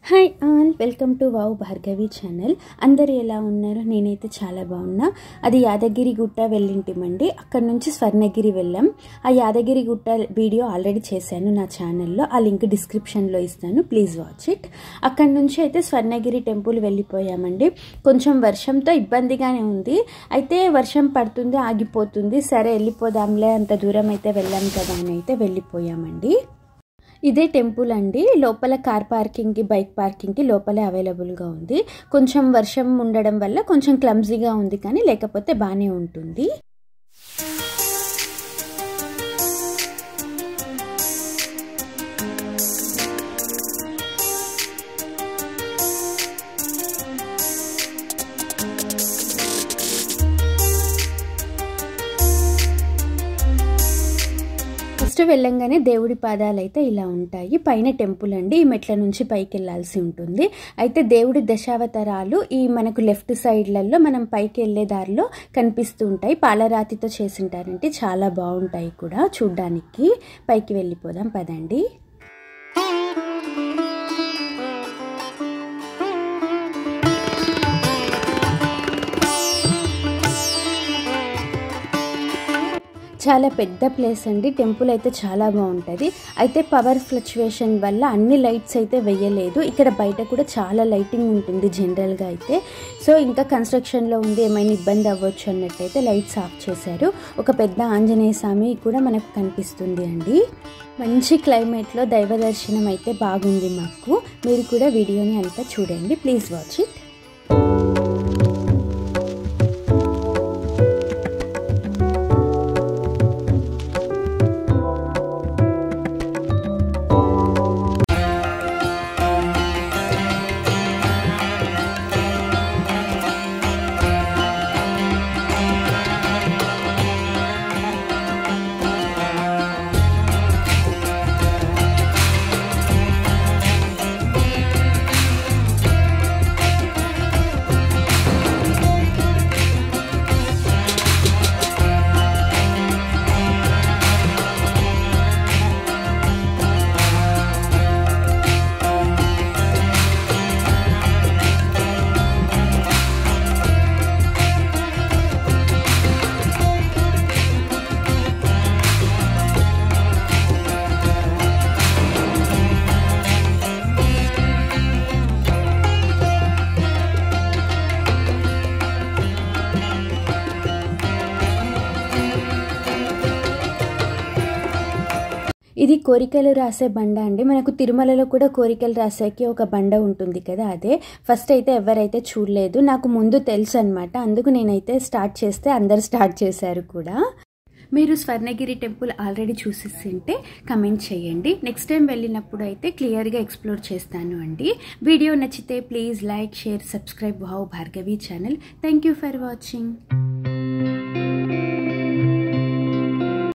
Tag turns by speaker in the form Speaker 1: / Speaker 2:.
Speaker 1: Hi all, welcome to wow Bhargavi channel. అందరు ఎలా ఉన్నారు? నేనైతే చాలా బాగున్నా. అది యాదగిరి గుట్ట వెళ్ళింటిమండి. అక్కడ నుంచి స్వర్ణగిరి వెళ్ళాం. ఆ యాదగిరి గుట్ట వీడియో ఆల్రెడీ చేశాను నా ఛానల్లో. ఆ లింక్ డిస్క్రిప్షన్లో ఇస్తాను, ప్లీజ్ వాచ్ ఇట్. అక్కడ నుంచి అయితే స్వర్ణగిరి టెంపుల్ వెళ్ళిపోయామండి. కొంచెం వర్షంతో ఇబ్బందిగానే ఉంది. అయితే వర్షం పడుతుంది, ఆగిపోతుంది. సరే వెళ్ళిపోదాంలే, అంత దూరం అయితే వెళ్ళాం కదా అని అయితే వెళ్ళిపోయామండి. ఇదే టెంపుల్ అండి. లోపల కార్ పార్కింగ్కి, బైక్ పార్కింగ్కి లోపలే అవైలబుల్గా ఉంది. కొంచెం వర్షం ఉండడం వల్ల కొంచెం క్లమ్జీగా ఉంది, కానీ లేకపోతే బాగానే ఉంటుంది. ఫస్ట్ వెళ్ళంగానే దేవుడి పాదాలు అయితే ఇలా ఉంటాయి. పైన టెంపుల్ అండి. ఈ మెట్ల నుంచి పైకి వెళ్ళాల్సి ఉంటుంది. అయితే దేవుడి దశావతారాలు ఈ మనకు లెఫ్ట్ సైడ్లలో మనం పైకి వెళ్ళే దారిలో కనిపిస్తూ ఉంటాయి. పాలరాతితో చేసింటారంటే చాలా బాగుంటాయి కూడా చూడ్డానికి. పైకి వెళ్ళిపోదాం పదండి. చాలా పెద్ద ప్లేస్ అండి. టెంపుల్ అయితే చాలా బాగుంటుంది. అయితే పవర్ ఫ్లక్చువేషన్ వల్ల అన్ని లైట్స్ అయితే వేయలేదు. ఇక్కడ బయట కూడా చాలా లైటింగ్ ఉంటుంది జనరల్గా అయితే. సో ఇంకా కన్స్ట్రక్షన్లో ఉంది, ఏమైనా ఇబ్బంది అవ్వచ్చు అన్నట్టయితే లైట్స్ ఆఫ్ చేశారు. ఒక పెద్ద ఆంజనేయ స్వామి కూడా మనకు కనిపిస్తుంది అండి. మంచి క్లైమేట్లో దైవ దర్శనం అయితే బాగుంది మాకు. మీరు కూడా వీడియోని అంతా చూడండి, ప్లీజ్ వాచ్ ఇట్. ఇది కోరికలు రాసే బండ అండి. మనకు తిరుమలలో కూడా కోరికలు రాసేకి ఒక బండ ఉంటుంది కదా, అదే. ఫస్ట్ అయితే ఎవరైతే చూడలేదు, నాకు ముందు తెలుసు అనమాట. అందుకు నేనైతే స్టార్ట్ చేస్తే అందరు స్టార్ట్ చేశారు కూడా. మీరు స్వర్ణగిరి టెంపుల్ ఆల్రెడీ చూసేసింటే కమెంట్ చేయండి. నెక్స్ట్ టైం వెళ్ళినప్పుడు అయితే క్లియర్గా ఎక్స్ప్లోర్ చేస్తాను అండి. వీడియో నచ్చితే please like, share, subscribe wow Bhargavi channel. Thank you for watching.